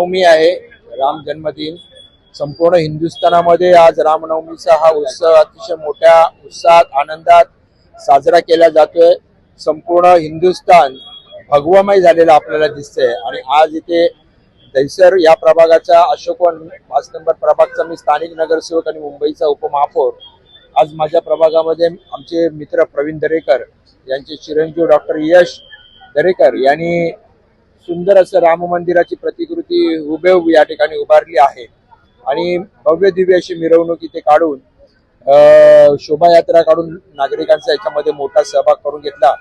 रामनवमी आहे, राम जन्मदिन. संपूर्ण हिंदुस्थानामध्ये आज रामनवमीचा हा उत्सव अतिशय मोठ्या उत्साहात आनंदात साजरा केला जातोय. संपूर्ण हिंदुस्थान भगवमय झालेला आपल्याला दिसतंय. आणि आज इथे दहिसर या प्रभागाचा अशोकवन 5 नंबर प्रभागचा मी स्थानिक नगरसेवक आणि मुंबईचा उपमहापौर. आज माझ्या प्रभागामध्ये आमचे मित्र प्रवीण दरेकर यांचे चिरंजीव डॉक्टर यश दरेकर यांनी सुंदर असं राम मंदिराची प्रतिकृती हुबेहूब या ठिकाणी उभारली आहे. आणि भव्य दिव्य अशी मिरवणूक इथे काढून शोभायात्रा काढून नागरिकांचा याच्यामध्ये मोठा सहभाग करून घेतला.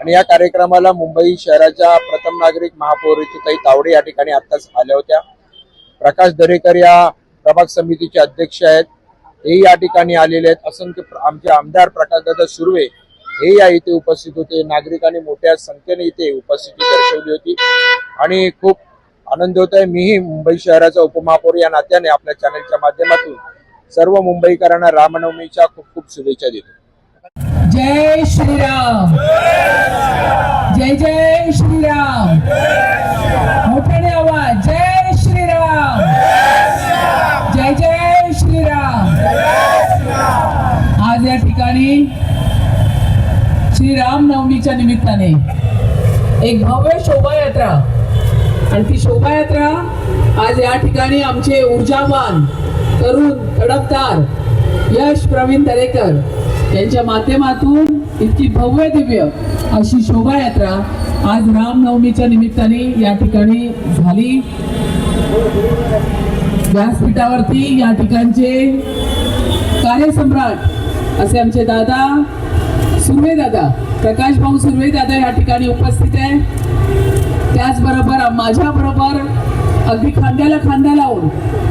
आणि या कार्यक्रमाला मुंबई शहराच्या प्रथम नागरिक महापौर ऋतुताई तावडे या ठिकाणी आत्ताच आल्या होत्या. प्रकाश दरेकर या प्रभाग समितीचे अध्यक्ष आहेत, हेही या ठिकाणी आलेले आहेत. असंख्य आमचे आमदार प्रकाशदादा सुर्वे हे या इथे उपस्थित होते. नागरिकांनी मोठ्या संख्येने इथे उपस्थिती दर्शवली होती आणि खूप आनंद होत आहे. मीही मुंबई शहराचा उपमहापौर या नात्याने आपल्या चॅनलच्या माध्यमातून सर्व मुंबईकरांना रामनवमीच्या खूप खूप शुभेच्छा देतो. जय श्रीराम, जय जय श्रीराम, मोठ्याने आवाज, जय श्रीराम, जय जय श्रीराम. आज या ठिकाणी श्रीराम नवमीच्या निमित्ताने एक भव्य शोभायात्रा, आणि ती शोभायात्रा आज या ठिकाणी आमचे ऊर्जावान तरुण तडफदार यश प्रवीण दरेकर यांच्या माध्यमातून इतकी भव्य दिव्य अशी शोभायात्रा आज रामनवमीच्या निमित्ताने या ठिकाणी झाली. व्यासपीठावरती या ठिकाणचे कार्यसम्राट असे आमचे दादा सुर्वे दादा, प्रकाश भाऊ सुर्वे दादा या ठिकाणी उपस्थित आहे. त्याचबरोबर माझ्या बरोबर अगदी खांद्याला खांदा लावून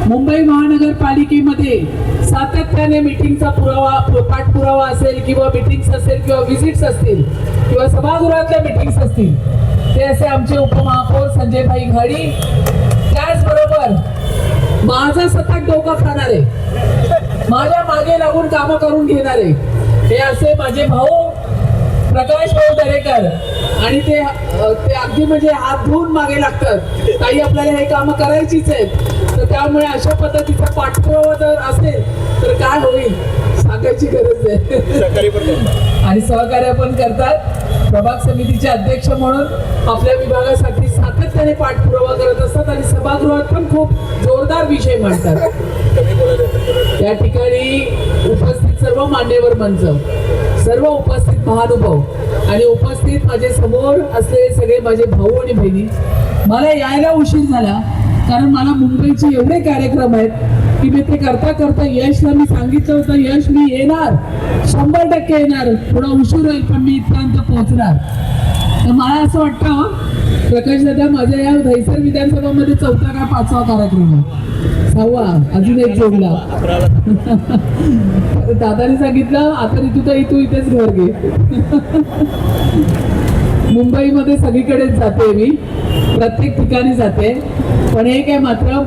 मुंबई महानगरपालिकेमध्ये सातत्याने मीटिंगचा पाठपुरावा असेल किंवा मीटिंग्स असेल किंवा व्हिजिट्स असतील किंवा सभागृहातल्या मीटिंग्स असतील ते असे आमचे उपमहापौर संजयभाई घाडी. त्याचबरोबर माझा सतत डोका खाणारे, माझ्या मागे लागून कामं करून घेणारे हे असे माझे भाऊ प्रकाश भाऊ दरेकर. आणि ते अगदी म्हणजे हात धुवून मागे लागतात, काही आपल्याला हे कामं करायचीच आहेत. तर त्यामुळे अशा पद्धतीचा पाठपुरावा जर असेल तर काय होईल सांगायची गरज आहे. आणि सहकार्य पण करतात. प्रभाग समितीचे अध्यक्ष म्हणून आपल्या विभागासाठी सातत्याने पाठपुरावा करत असतात आणि सभागृहात पण खूप जोरदार विषय मांडतात. या ठिकाणी उपस्थित सर्व मान्यवर मंच, सर्व उपस्थित महानुभाव आणि उपस्थित माझे समोर असलेले सगळे माझे भाऊ आणि बहिणी. मला यायला उशीर झाला कारण मला मुंबईचे एवढे कार्यक्रम आहेत की मी ते करता करता यशला मी सांगितलं होतं, यश मी येणार, 100% येणार, थोडा उशीर होईल पण मी इथपर्यंत पोहोचणार. तर मला असं वाटतं प्रकाश दादा माझ्या या दहिसर विधानसभामध्ये 4था का 5वा कार्यक्रम आहे, 6वा अजून एक जोडला. दादाने सांगितलं आता ऋतुताई तू इथेच घर घे. मुंबईमध्ये सगळीकडेच जाते मी, प्रत्येक ठिकाणी जाते. पण एक आहे मात्र,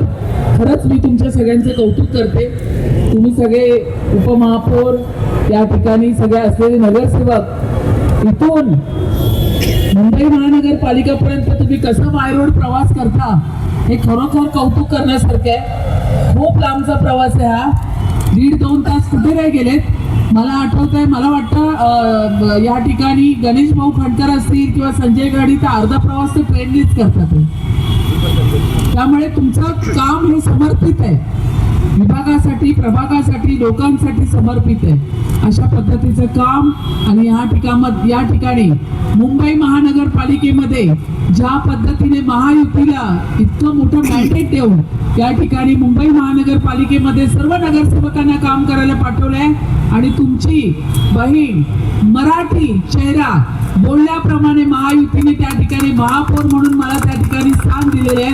खरंच मी तुमच्या सगळ्यांचे कौतुक करते. तुम्ही सगळे उपमहापौर या ठिकाणी सगळे असलेले नगरसेवक इथून मुंबई महानगरपालिकापर्यंत तुम्ही कसा बाय रोड प्रवास करता हे खरोखर कौतुक करण्यासारखं आहे. खूप लांबचा प्रवास आहे हा. 1.5-2 तास कुठे काय गेलेत मला आठवत आहे. मला वाटतं या ठिकाणी गणेश भाऊ खंडकर असतील किंवा संजय गाडी तर अर्धा प्रवास ते ट्रेननीच करतात. त्यामुळे तुमचं काम हे समर्पित आहे, विभागासाठी, प्रभागासाठी, लोकांसाठी समर्पित आहे. अशा पद्धतीचं काम. आणि या ठिकाणी मुंबई महानगरपालिकेमध्ये ज्या पद्धतीने महायुतीला इतकं मोठं मॅन्डेट देऊन या ठिकाणी मुंबई महानगरपालिकेमध्ये सर्व नगरसेवकांना काम करायला पाठवलंय. आणि तुमची बहीण मराठी चेहरा बोलल्याप्रमाणे महायुतीने त्या ठिकाणी महापौर म्हणून मला त्या ठिकाणी स्थान दिलेले आहे.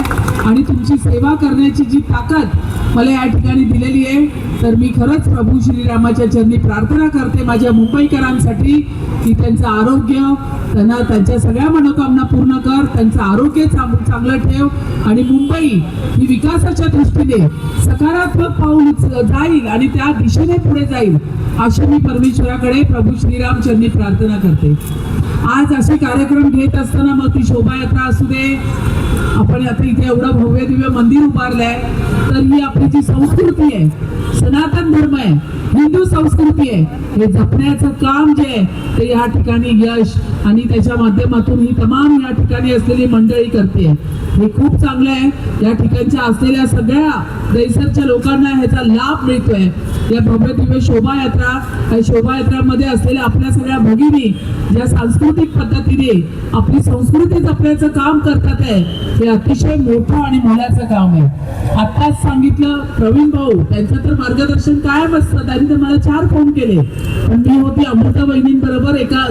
आणि तुमची सेवा करण्याची जी ताकद मला या ठिकाणी दिलेली आहे, तर मी खरंच प्रभू श्रीरामाच्या चरणी प्रार्थना करते माझ्या मुंबईकरांसाठी की त्यांचं आरोग्य, त्यांना त्यांच्या सगळ्या मनोकामना पूर्ण कर, त्यांचं आरोग्य चांगलं ठेव आणि मुंबई ही विकासाच्या दृष्टीने सकारात्मक पाऊल जाईल आणि त्या दिशेने पुढे जाईल अशी मी परमेश्वराकडे प्रभू श्रीराम चरणी प्रार्थना करते. आज असे कार्यक्रम घेत असताना मग ती शोभायात्रा असू दे, आपण आता इथे एवढं भव्य दिव्य मंदिर उभारलंय, तर ही आपली जी संस्कृती आहे, सनातन धर्म आहे, हिंदू संस्कृती आहे, हे जपण्याचं काम जे आहे ते या ठिकाणी यश आणि त्याच्या माध्यमातून ही तमाम या ठिकाणी असलेली मंडळी करते. हे खूप चांगलं आहे. या ठिकाणच्या असलेल्या सगळ्या दैसरच्या लोकांना ह्याचा लाभ मिळतोय. या भव्य दिव्य शोभायात्रा, या शोभायात्रामध्ये असलेल्या आपल्या सगळ्या भगिनी ज्या सांस्कृतिक पद्धतीने आपली संस्कृती जपण्याचं काम करतात आहे, हे अतिशय मोठं आणि मोलाचं काम आहे. आत्ताच सांगितलं प्रवीण भाऊ, त्यांचं तर मार्गदर्शन कायम असतं. त्यांनी तर मला 4 फोन केले, पण मी होती अमृता वहिनींबरोबर एका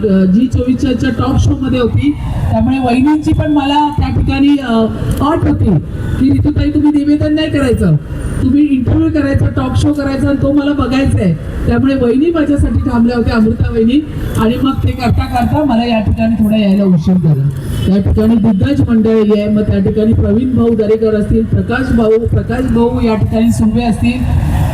G24च्या टॉक शो मध्ये होती. त्यामुळे वहिनींची पण मला त्या ठिकाणी अट होती की ऋतुताई तुम्ही निवेदन नाही करायचं, तुम्ही इंटरव्ह्यू करायचा, टॉक शो करायचा, आणि तो मला बघायचा आहे. त्यामुळे वहिनी माझ्यासाठी थांबल्या होत्या, अमृता वहिनी, आणि मग ते करता करता मला या ठिकाणी थोडा यायला उशीर झाला. त्या ठिकाणी दिग्गज मंडळी आहे, मग त्या ठिकाणी प्रवीण भाऊ दरेकर असतील, प्रकाश भाऊ या ठिकाणी सुर्वे असतील,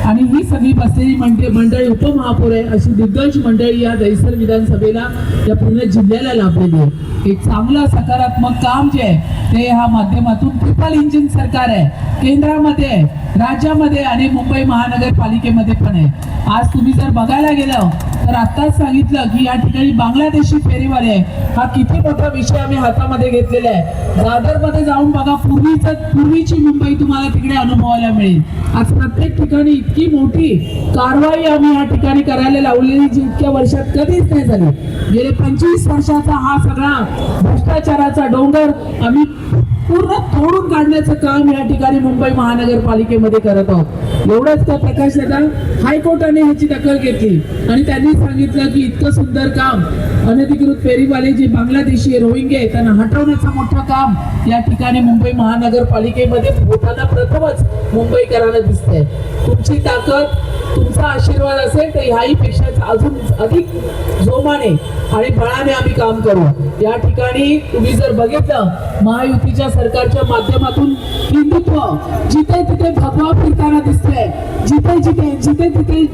आणि ही सगळी बसलेली मंडळी उपमहापौर आहे, अशी दिग्गज मंडळी या दहिसर विधानसभेला या पूर्ण जिल्ह्याला लाभलेली आहे. एक चांगलं सकारात्मक काम जे आहे ते ह्या माध्यमातून ट्रिपल इंजिन सरकार आहे, केंद्रामध्ये आहे, राज्यामध्ये आणि मुंबई महानगरपालिकेमध्ये पण आहे. आज तुम्ही जर बघायला गेलं तर आत्ताच सांगितलं की या ठिकाणी बांगलादेशी फेरीवाले आहे. हा किती मोठा विषय आम्ही हातामध्ये घेतलेला आहे. दादरमध्ये जाऊन बघा, पूर्वीची मुंबई तुम्हाला तिकडे अनुभवायला मिळेल. आज प्रत्येक ठिकाणी इतकी मोठी कारवाई आम्ही या ठिकाणी करायला लावलेली जी इतक्या वर्षात कधीच नाही झाली. गेले 25 वर्षाचा हा सगळा भ्रष्टाचाराचा डोंगर आम्ही पूर्ण तोडून काढण्याचं काम या ठिकाणी मुंबई महानगरपालिकेमध्ये करत आहोत. एवढंच का प्रकाश दादा, हायकोर्टाने ह्याची दखल घेतली आणि त्यांनी सांगितलं की इतकं सुंदर काम अनधिकृत फेरीवाले जे बांगलादेशी रोहिंगे त्यांना हटवण्याचं मोठं काम या ठिकाणी मुंबई महानगरपालिकेमध्ये होताना प्रथमच मुंबईकरांना दिसतंय. तुमची ताकद, तुमचा आशीर्वाद असेल तर ह्याही पेक्षा अजून अधिक जोमाने आणि बळाने आम्ही काम करू. या ठिकाणी तुम्ही जर बघितलं, महायुतीच्या सरकारच्या माध्यमातून हिंदुत्व जिथे तिथे भगवा फिरताना दिसतोय, जिथे तिथे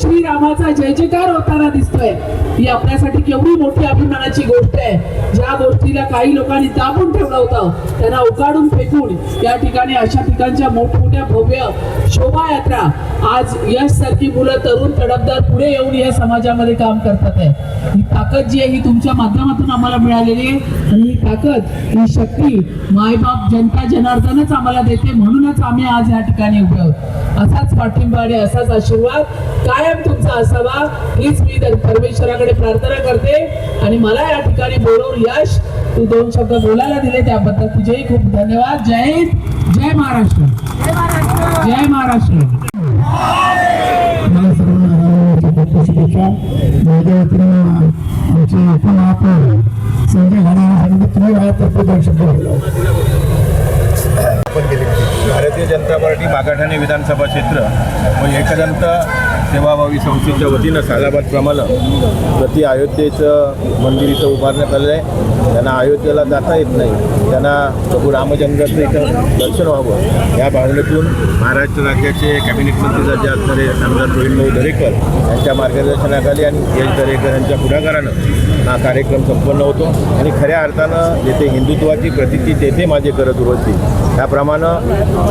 श्रीरामाचा जय जयकार होताना दिसतोय. ही आपल्यासाठी केवढी मोठी अभिमानाची गोष्ट आहे. ज्या गोष्टीला काही लोकांनी दाबून ठेवलं होतं त्यांना उकाडून फेकून या ठिकाणी अशा ठिकाणच्या मोठमोठ्या भव्य शोभायात्रा आज यश सारखी मुलं तरुण तडफदार पुढे येऊन या समाजामध्ये काम करतात आहे. ही ताकद जी आहे ही तुमच्या माध्यमातून आम्हाला मिळालेली आहे, आणि ही ताकद, ही शक्ती मायबाप जनता जनार्दनच आम्हाला देते. म्हणूनच आम्ही आज या ठिकाणी उभे आहोत. असाच पाठिंबा आणि असाच आशीर्वाद कायम तुमचा असावा हीच मी परमेश्वराकडे प्रार्थना करते. आणि मला या ठिकाणी बोलवून यश, तू 2 शब्द बोलायला दिले त्याबद्दल तुझेही खूप धन्यवाद. जय हिंद, जय महाराष्ट्र, जय महाराष्ट्र. मला सर्वांना शुभेच्छा. माझ्या वतीनं आमचे उपमहापौर संजय घाणे तुम्ही मला शब्द बोलला. भारतीय जनता पार्टी मागाठाणे विधानसभा क्षेत्र व एकदंत सेवाभावी संस्थेच्या वतीनं सालाबादप्रमाणे प्रति अयोध्येचं मंदिर इथं उभारण्यात आलं आहे. त्यांना अयोध्येला जाता येत नाही, त्यांना प्रभू रामचंद्राचं इथं दर्शन व्हावं या भावनेतून महाराष्ट्र राज्याचे कॅबिनेट मंत्री राज्य असणारे आमदार प्रवीणभाऊ दरेकर यांच्या मार्गदर्शनाखाली आणि यश दरेकर यांच्या पुढाकारानं हा कार्यक्रम संपन्न होतो. आणि खऱ्या अर्थानं जेथे हिंदुत्वाची प्रतीती तेथे माझे करत उरवतील, त्याप्रमाणे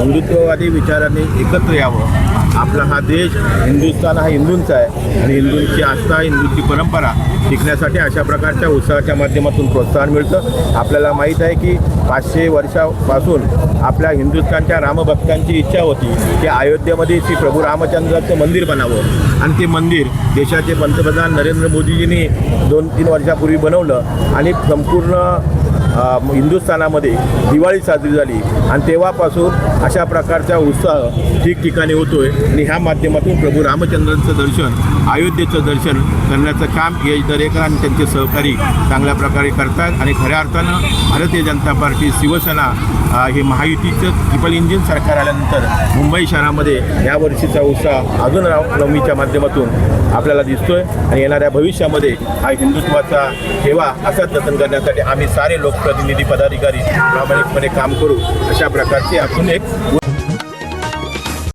हिंदुत्ववादी विचारांनी एकत्र यावं. आपला हा देश, हिंदुस्थान हा हिंदूंचा आहे आणि हिंदूंची आस्था, हिंदूंची परंपरा टिकण्यासाठी अशा प्रकारच्या उत्सवाच्या माध्यमातून प्रोत्साहन मिळतं. आपल्याला माहीत आहे की 500 वर्षापासून आपल्या हिंदुस्थानच्या रामभक्तांची इच्छा होती की अयोध्येमध्ये श्री प्रभू रामचंद्राचं मंदिर बनावं, आणि ते मंदिर देशाचे पंतप्रधान नरेंद्र मोदीजींनी 2-3 वर्षापूर्वी बनवलं आणि संपूर्ण हिंदुस्थानामध्ये दिवाळी साजरी झाली. आणि तेव्हापासून अशा प्रकारचा उत्साह ठिकठिकाणी होतोय. आणि ह्या माध्यमातून प्रभू रामचंद्रांचं दर्शन, अयोध्येचं दर्शन करण्याचं काम यश दरेकर आणि त्यांचे सहकारी चांगल्या प्रकारे करतात. आणि खऱ्या अर्थानं भारतीय जनता पार्टी, शिवसेना हे महायुतीचं ट्रिपल इंजिन सरकार आल्यानंतर मुंबई शहरामध्ये यावर्षीचा उत्साह अजून रामनवमीच्या माध्यमातून आपल्याला दिसतोय. आणि येणाऱ्या भविष्यामध्ये हा हिंदुत्वाचा ठेवा असाच जतन करण्यासाठी आम्ही सारे लोकप्रतिनिधी, पदाधिकारी प्रामाणिकपणे काम करू, अशा प्रकारची आपण एक